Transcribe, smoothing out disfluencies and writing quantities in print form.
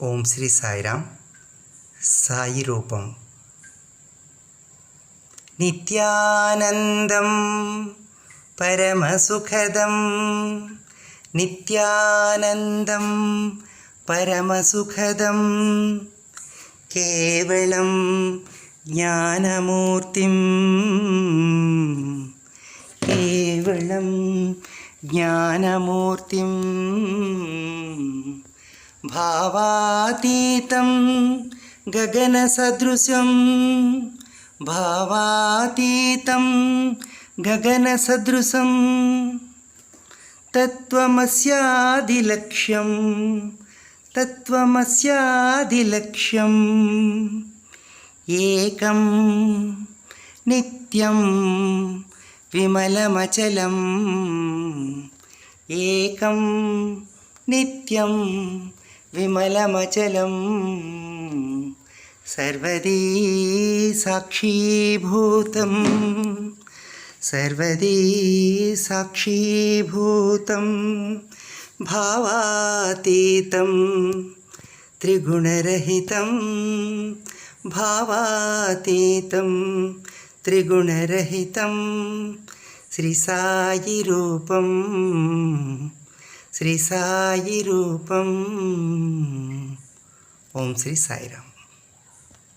ఓం శ్రీ సాయిరామ్. సాయి రూపం. నిత్యానందం పరమసుఖదం, నిత్యానందం పరమసుఖదం, కేవలం జ్ఞానమూర్తిం, కేవలం జ్ఞానమూర్తిం, భావాతీతం గగనసదృశం, భావాతీతం గగనసదృశం, తత్వమస్యాదిలక్ష్యం, తత్వమస్యాదిలక్ష్యం, ఏకం నిత్యం విమలమచలం, ఏకం నిత్యం విమలమచలం, సర్వదీ సాక్షీభూతం, సర్వదీ సాక్షీభూతం, భావాతీతం త్రిగుణరహితం, భావాతీతం త్రిగుణరహితం, శ్రీ సాయి రూపం, శ్రీ సాయి రూపం. ఓం శ్రీ సాయిరామ్.